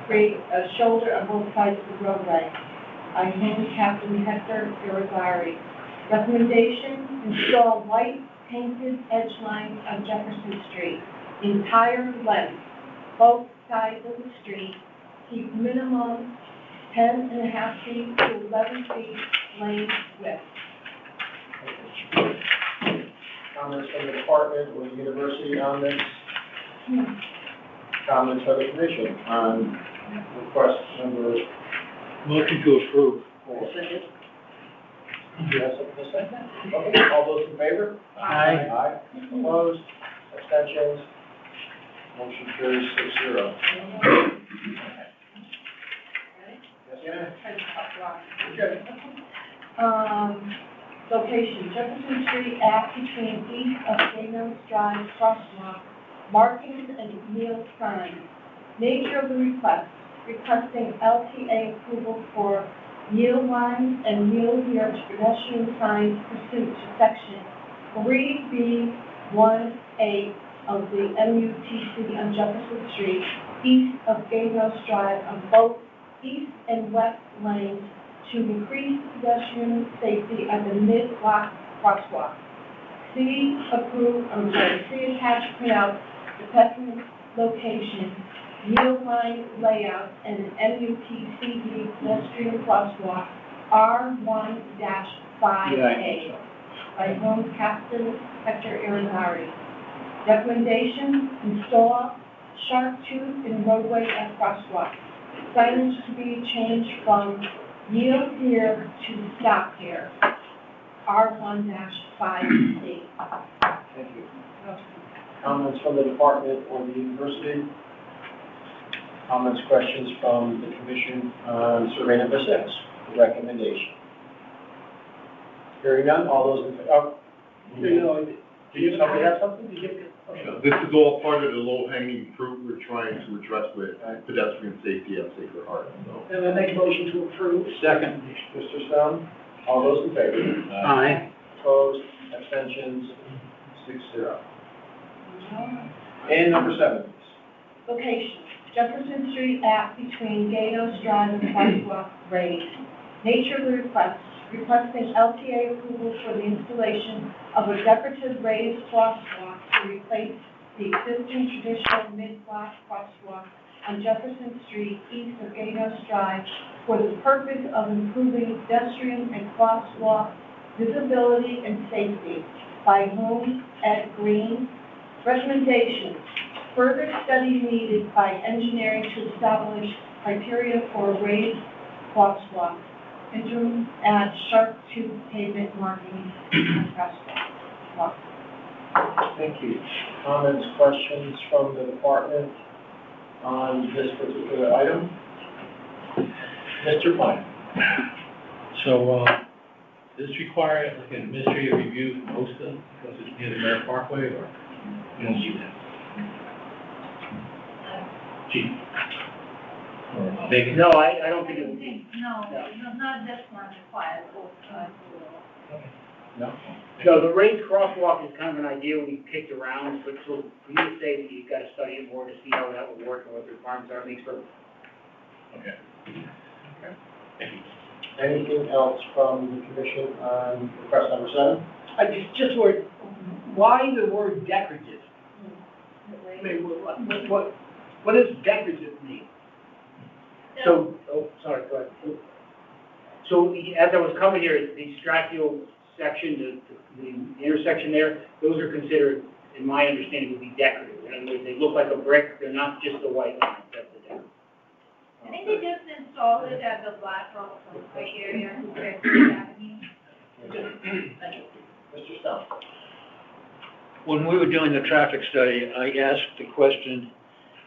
create a shoulder on both sides of the roadway. I am Captain Hector Irizarry. Recommendation, install white painted edge lines on Jefferson Street, entire length, both sides of the street, keep minimum 10.5 feet to 11 feet lane width. Comments from the department or the university on this? Comments from the commission on request number Motion to approve. 4? You have something to say? Okay, all those in favor? Aye. Aye. Opposed? Abstentions? Motion carries 6-0. Yes, ma'am? Okay. Location, Jefferson Street at between east of Daniels Drive crosswalk, markings and yield signs. Nature of the request, requesting LTA approval for yield lines and yield here pedestrian signs pursuant to section 3B18 of the MUTC on Jefferson Street, east of Daniels Drive on both east and west lanes to increase pedestrian safety at the mid-block crosswalk. See attached printout depicting location, yield line layout, and an MUTCD pedestrian crosswalk R1-5A by Home Captain Hector Irizarry. Recommendation, install sharp tooth in roadway at crosswalk. Signage to be changed from yield here to stop here. R1-5C. Thank you. Comments from the department or the university? Comments, questions from the commission on survey number 6, the recommendation? Hearing none, all those in favor? Did somebody have something? Did you? This is all part of the low-hanging fruit we're trying to address with pedestrian safety at Sacred Heart, so. And I make a motion to approve. Second. Mr. Stone, all those in favor? Aye. Opposed, abstentions, 6-0. And number 7, please. Location, Jefferson Street at between Gatos Drive and Crosswalk grade. Nature of the request, requesting LTA approval for the installation of a decorative raised crosswalk to replace the existing traditional mid-block crosswalk on Jefferson Street east of Gatos Drive for the purpose of improving pedestrian and crosswalk visibility and safety by Holmes Ed Green. Recommendations, further study needed by engineering to establish criteria for raised crosswalk. Interim add sharp tooth pavement markings on crosswalk. Thank you. Comments, questions from the department on this particular item? Mr. Pine. So, does this require like an administrative review from OSTA because it's near the Merritt Parkway, or you don't need that? Chief? Or Megan? No, I don't think it would be. No, not this one required, No? No, the raised crosswalk is kind of an idea we kicked around, but so for you to say that you've got to study it more to see how that would work and what the requirements are, makes perfect. Okay. Thank you. Anything else from the commission on request number 7? Just word, why the word decorative? I mean, what does decorative mean? So, sorry, go ahead. So as I was coming here, the Stratfield section, the intersection there, those are considered, in my understanding, would be decorative. In other words, they look like a brick, they're not just a white line, that's the decorative. I think they just installed it at the Black Rock area compared to the Avenue. Mr. Stone. When we were doing the traffic study, I asked the question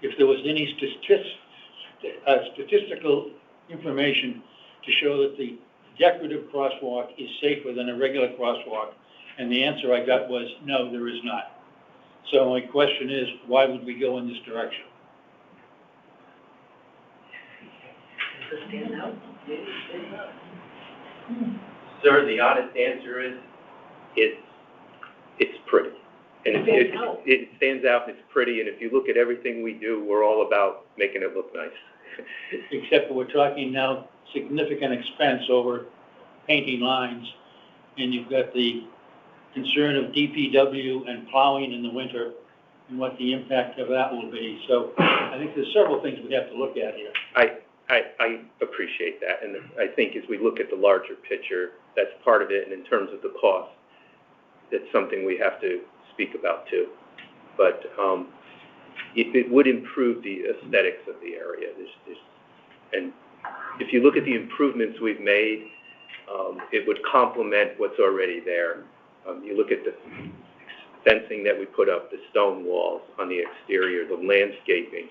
if there was any statistical information to show that the decorative crosswalk is safer than a regular crosswalk? And the answer I got was, no, there is not. So my question is, why would we go in this direction? Sir, the honest answer is, it's pretty. And it stands out, and it's pretty, and if you look at everything we do, we're all about making it look nice. Except we're talking now significant expense over painting lines, and you've got the concern of DPW and plowing in the winter, and what the impact of that will be. So I think there's several things we have to look at here. I appreciate that, and I think as we look at the larger picture, that's part of it, and in terms of the cost, that's something we have to speak about too. But it would improve the aesthetics of the area. And if you look at the improvements we've made, it would complement what's already there. You look at the fencing that we put up, the stone walls on the exterior, the landscaping,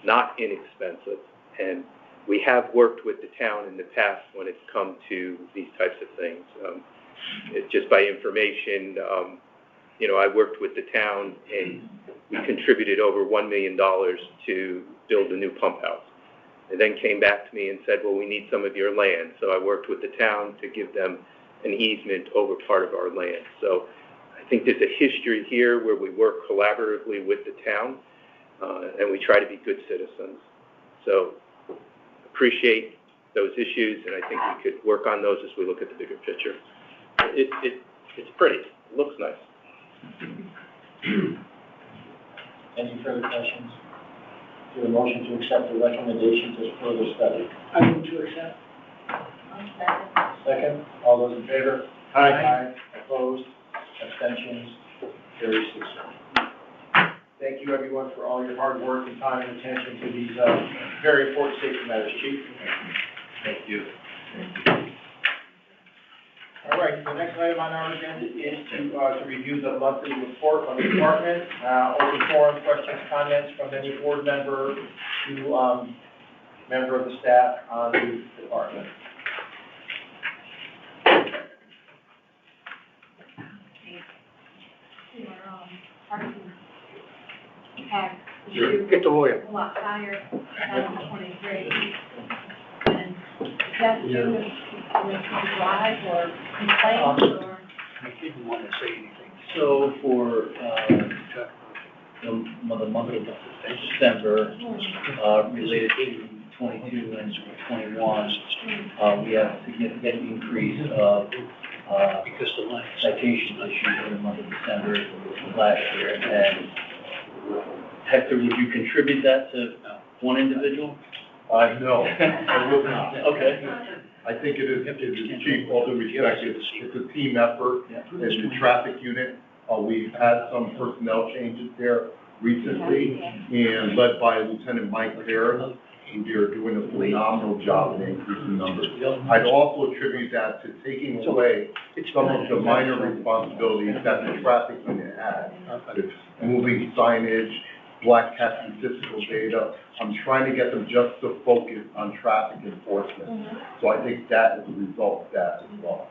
not inexpensive. And we have worked with the town in the past when it's come to these types of things. Just by information, I worked with the town and we contributed over $1 million to build a new pump house. They then came back to me and said, well, we need some of your land. So I worked with the town to give them an easement over part of our land. So I think there's a history here where we work collaboratively with the town, and we try to be good citizens. So appreciate those issues, and I think we could work on those as we look at the bigger picture. It's pretty. It looks nice. Any further questions? Do a motion to accept the recommendations as further study. I move to accept. Second, all those in favor? Aye. Opposed? Abstentions? Carries 6-0. Thank you, everyone, for all your hard work and time and attention to these very important safety matters. Chief? Thank you. All right, the next item on our agenda is to review the monthly report from the department. Open forum, questions, comments from any board member to member of the staff on the department. Tax Sure. issue Get the lawyer. a lot higher in 2023. And is that due to drive or complaints or? I didn't want to say anything. So for the month of December, related to 22 and 21, we have a significant increase of Because the line. citation issues in the month of December last year. And Hector, would you contribute that to one individual? No, I would not. Okay. I think it is chief, all due respect, it's a team effort. And the traffic unit, we've had some personnel changes there recently, and led by Lieutenant Mike Harris, and they're doing a phenomenal job in increasing numbers. I'd also attribute that to taking away some of the minor responsibilities that the traffic unit has. It's moving signage, black cat statistical data. I'm trying to get them just to focus on traffic enforcement. So I think that is a result of that as well.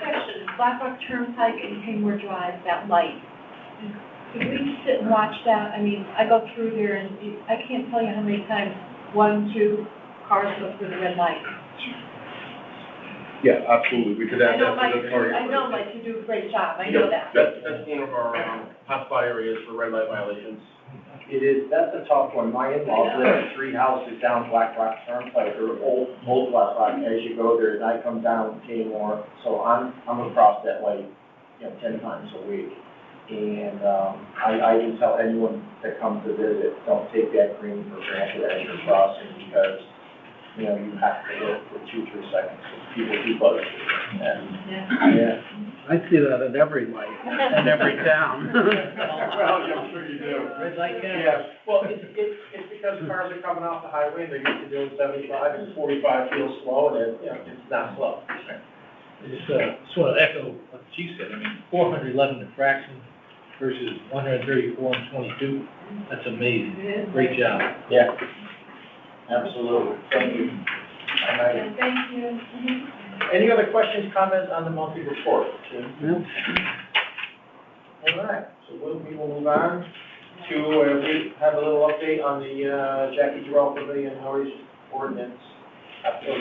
Question, Black Rock Turnpike and Kingwood Drive, that light. Could we sit and watch that? I mean, I go through there and I can't tell you how many times 1, 2 cars go through the red light. Yeah, absolutely, we could add that to the target. I know Mike, you do a great job, I know that. That's one of our hotspot areas for red light violations. It is, that's a tough one. My in-laws live at 3 houses down Black Rock Turnpike, or old Black Rock, as you go there, and I come down Kmart, so I'm across that light, 10 times a week. And, I can tell anyone that comes to visit, don't take that green for granted as you're crossing, because, you have to look for 2-3 seconds, people do buzz. Yeah. I see that at every light, in every town. Well, I'm sure you do. Red light camera. Yeah, well, it's because cars are coming off the highway, they're used to doing 75, and 45 feels slow, and it's not slow. I just sort of echo what the chief said. I mean, 411 infractions versus 134 and 22. That's amazing. Great job. Yeah. Absolutely. Thank you. And thank you. Any other questions, comments on the monthly report? No? All right, so we will move on to, we have a little update on the Jackie Terrell Pavilion noise ordinance,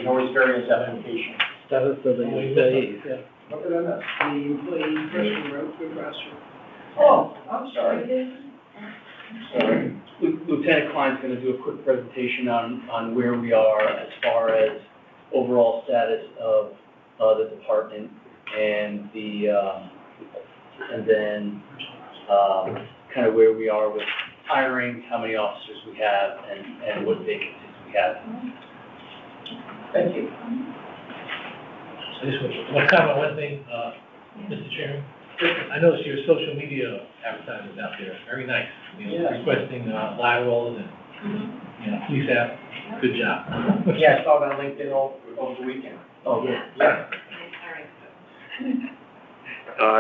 noise variance application. Status of the employees, yeah. What did I miss? The employee person wrote for Grasser. Oh, I'm sorry. Sorry. Lieutenant Klein's going to do a quick presentation on where we are as far as overall status of the department and then kind of where we are with hiring, how many officers we have, and what vacancies we have. Thank you. I just want to comment on one thing, Mr. Chairman. I noticed your social media advertisements out there, very nice. Yeah. Requesting laterals and, police app, good job. Yeah, I saw it on LinkedIn over the weekend. Oh, good. Yeah.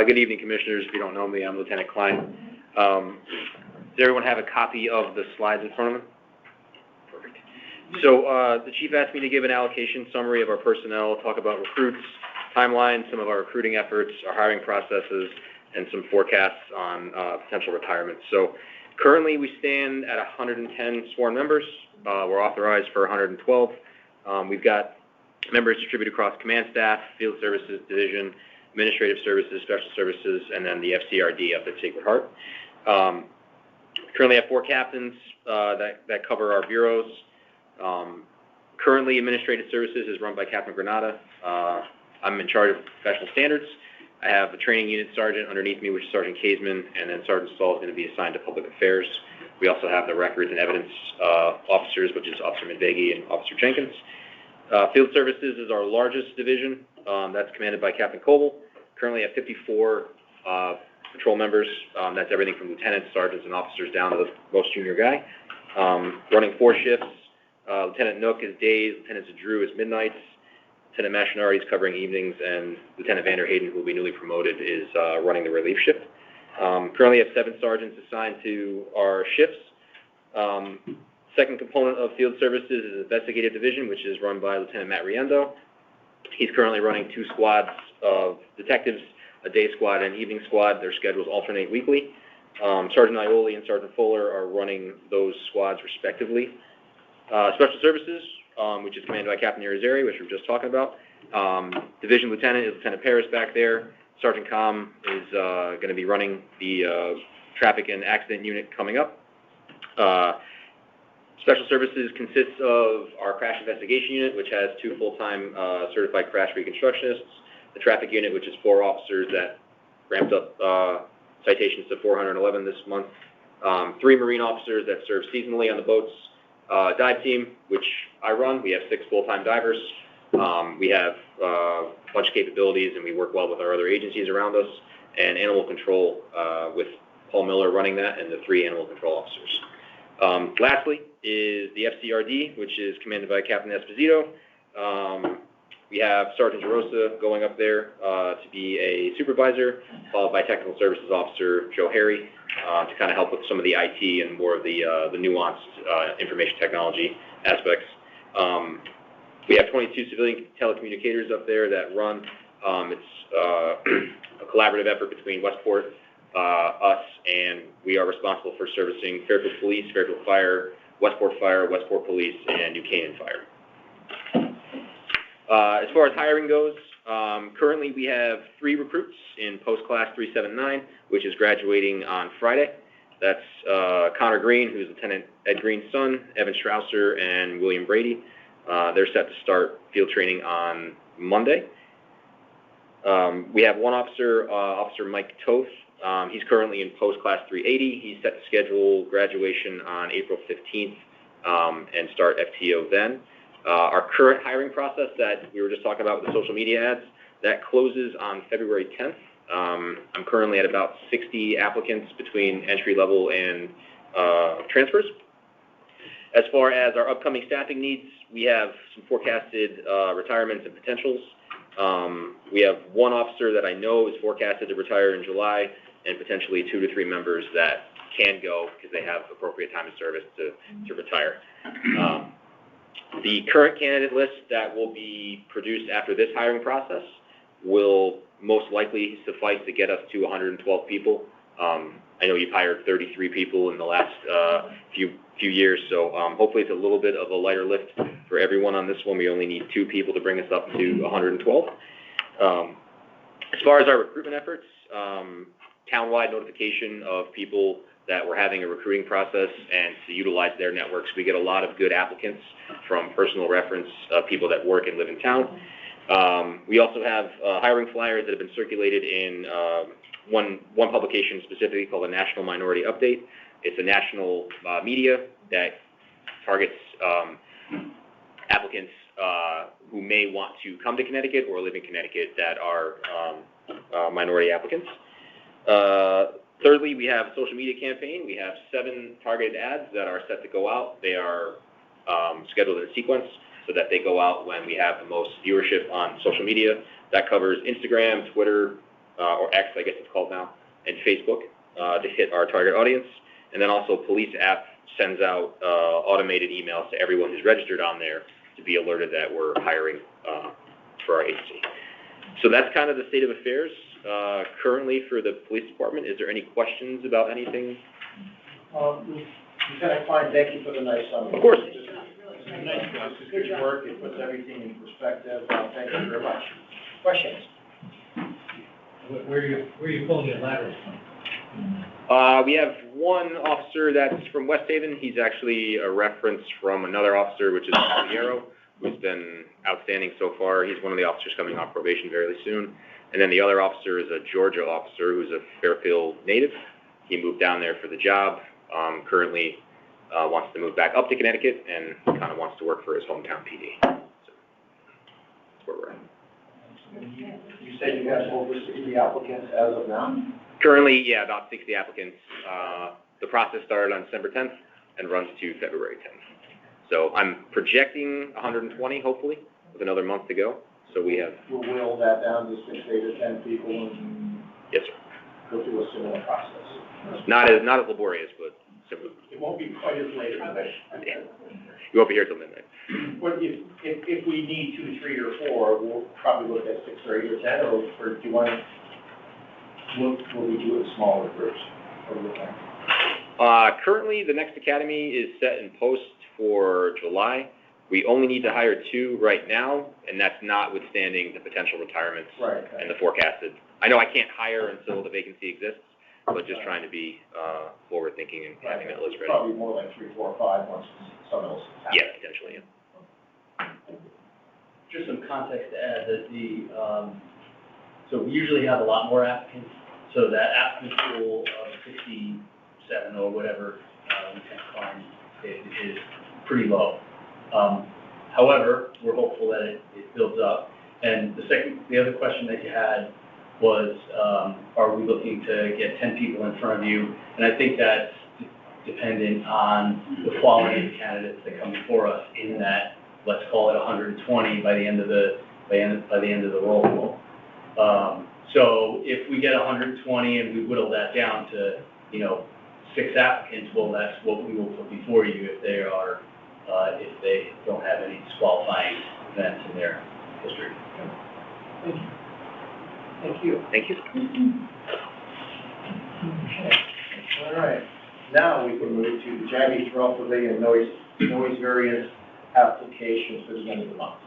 Good evening, Commissioners. If you don't know me, I'm Lieutenant Klein. Does everyone have a copy of the slides in front of them? Perfect. So the Chief asked me to give an allocation summary of our personnel, talk about recruits, timeline, some of our recruiting efforts, our hiring processes, and some forecasts on potential retirements. So currently we stand at 110 sworn members. We're authorized for 112. We've got members distributed across command staff, field services division, administrative services, special services, and then the FCRD up at Sacred Heart. Currently have 4 captains that cover our bureaus. Currently, administrative services is run by Captain Granada. I'm in charge of professional standards. I have a training unit sergeant underneath me, which is Sergeant Kaisman, and then Sergeant Stahl is going to be assigned to public affairs. We also have the records and evidence officers, which is Officer Medvegi and Officer Jenkins. Field services is our largest division. That's commanded by Captain Coble. Currently have 54 patrol members. That's everything from lieutenants, sergeants, and officers down to the most junior guy. Running 4 shifts. Lieutenant Nook is days, Lieutenant Zadru is midnights, Lieutenant Machinardi is covering evenings, and Lieutenant Vander Hayden, who will be newly promoted, is running the relief shift. Currently have 7 sergeants assigned to our shifts. Second component of field services is investigative division, which is run by Lieutenant Matt Riendo. He's currently running 2 squads of detectives, a day squad and evening squad. Their schedules alternate weekly. Sergeant Ioli and Sergeant Fuller are running those squads respectively. Special services, which is commanded by Captain Irizarry, which we were just talking about. Division lieutenant is Lieutenant Paris back there. Sergeant Com is going to be running the traffic and accident unit coming up. Special services consists of our crash investigation unit, which has 2 full-time certified crash reconstructionists. The traffic unit, which is 4 officers that ramped up citations to 411 this month. 3 Marine officers that serve seasonally on the boats. Dive team, which I run. We have 6 full-time divers. We have a bunch of capabilities, and we work well with our other agencies around us. And animal control with Paul Miller running that, and the 3 animal control officers. Lastly is the FCRD, which is commanded by Captain Esposito. We have Sergeant Gerosa going up there to be a supervisor, followed by Technical Services Officer Joe Harry to kind of help with some of the IT and more of the nuanced information technology aspects. We have 22 civilian telecommunicators up there that run. It's a collaborative effort between Westport, us, and we are responsible for servicing Fairfield Police, Fairfield Fire, Westport Police, and New Canaan Fire. As far as hiring goes, currently we have 3 recruits in post-class 379, which is graduating on Friday. That's Connor Green, who's Lieutenant Ed Green's son, Evan Strausser, and William Brady. They're set to start field training on Monday. We have 1 officer, Officer Mike Toth. He's currently in post-class 380. He's set to schedule graduation on April 15th and start FTO then. Our current hiring process that we were just talking about with the social media ads, that closes on February 10th. I'm currently at about 60 applicants between entry level and transfers. As far as our upcoming staffing needs, we have some forecasted retirements and potentials. We have 1 officer that I know is forecasted to retire in July, and potentially 2 to 3 members that can go because they have appropriate time of service to retire. The current candidate list that will be produced after this hiring process will most likely suffice to get us to 112 people. I know you've hired 33 people in the last few years, so hopefully it's a little bit of a lighter lift for everyone on this one. We only need 2 people to bring us up to 112. As far as our recruitment efforts, townwide notification of people that we're having a recruiting process and to utilize their networks. We get a lot of good applicants from personal reference, people that work and live in town. We also have hiring flyers that have been circulated in one publication specifically called the National Minority Update. It's a national media that targets applicants who may want to come to Connecticut or live in Connecticut that are minority applicants. Thirdly, we have a social media campaign. We have 7 targeted ads that are set to go out. They are scheduled in sequence so that they go out when we have the most viewership on social media. That covers Instagram, Twitter, or X, I guess it's called now, and Facebook to hit our target audience. And then also Police app sends out automated emails to everyone who's registered on there to be alerted that we're hiring for our agency. So that's kind of the state of affairs currently for the police department. Is there any questions about anything? Lieutenant Klein, thank you for the nice summary. Of course. Nice job. Good work. It puts everything in perspective. Thank you very much. Questions? Where are you pulling your laterals from? We have one officer that's from West Haven. He's actually a reference from another officer, which is Guillermo, who's been outstanding so far. He's one of the officers coming off probation very soon. And then the other officer is a Georgia officer who's a Fairfield native. He moved down there for the job, currently wants to move back up to Connecticut and kind of wants to work for his hometown PD. So that's where we're at. You said you have over 60 applicants as of now? Currently, yeah, about 60 applicants. The process started on December 10th and runs to February 10th. So I'm projecting 120, hopefully, with another month to go. So we have... We'll whittle that down to 6, 8, or 10 people and... Yes, sir. Go through a similar process. Not as laborious, but similar. It won't be quite as late, You won't be here till midnight. Well, if we need 2, 3, or 4, we'll probably look at 6, or 8, or 10, or do you want to... Will we do it in smaller groups? Currently, the next academy is set in post for July. We only need to hire 2 right now, and that's notwithstanding the potential retirements and the forecasted. I know I can't hire until the vacancy exists, but just trying to be forward-thinking and having that list ready. Probably more like 3, 4, 5 once someone else happens. Yeah, potentially, yeah. Just some context to add that so we usually have a lot more applicants, so that applicant pool of 67 or whatever Lieutenant Klein stated is pretty low. However, we're hopeful that it builds up. And the other question that you had was, are we looking to get 10 people in front of you? And I think that's dependent on the quality of the candidates that come before us in that, let's call it 120 by the end of the roll call. So if we get 120 and we whittle that down to, 6 applicants, well, that's what we will put before you if they don't have any disqualifying events in their history. Thank you. Thank you. Okay. All right. Now we can move to the Jackie Terrell Pavilion noise variance application for the end of the month.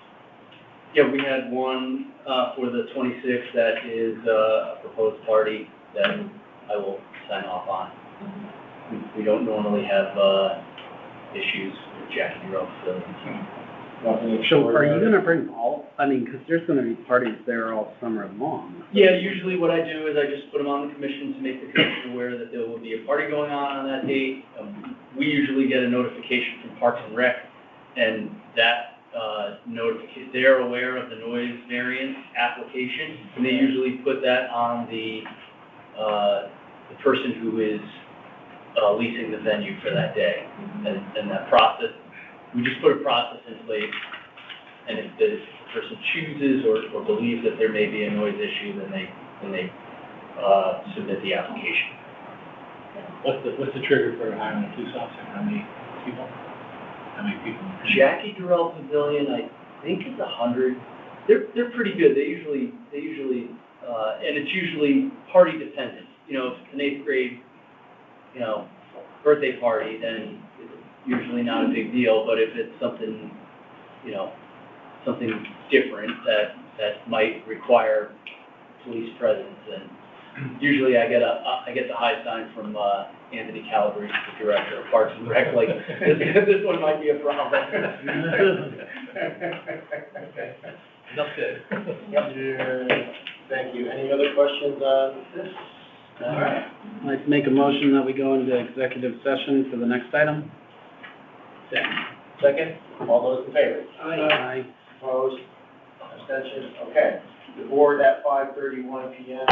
Yeah, we had one for the 26th that is a proposed party that I will sign off on. We don't normally have issues with Jackie Terrell Pavilion. So are you gonna bring because there's gonna be parties there all summer long. Yeah, usually what I do is I just put them on the commission to make the commission aware that there will be a party going on that date. We usually get a notification from Parks and Rec, and that notification, they're aware of the noise variance application, and they usually put that on the person who is leasing the venue for that day. And that process, we just put a process in place, and if the person chooses or believes that there may be a noise issue, then they submit the application. What's the trigger for hiring a police officer? How many people? How many people? Jackie Durrell Pavilion, I think is 100. They're pretty good. They usually, and it's usually party dependent. You know, if it's an 8th grade, you know, birthday party, then it's usually not a big deal. But if it's something, you know, something different that might require police presence, and usually I get the high sign from Anthony Calabrese, the director of Parks and Rec, like, this one might be a problem. Enough said. Thank you. Any other questions on this? All right. I'd like to make a motion that we go into executive session for the next item. Second, all those in favor? Aye. Opposed? Abstentions? Okay. The board at 5:31 PM.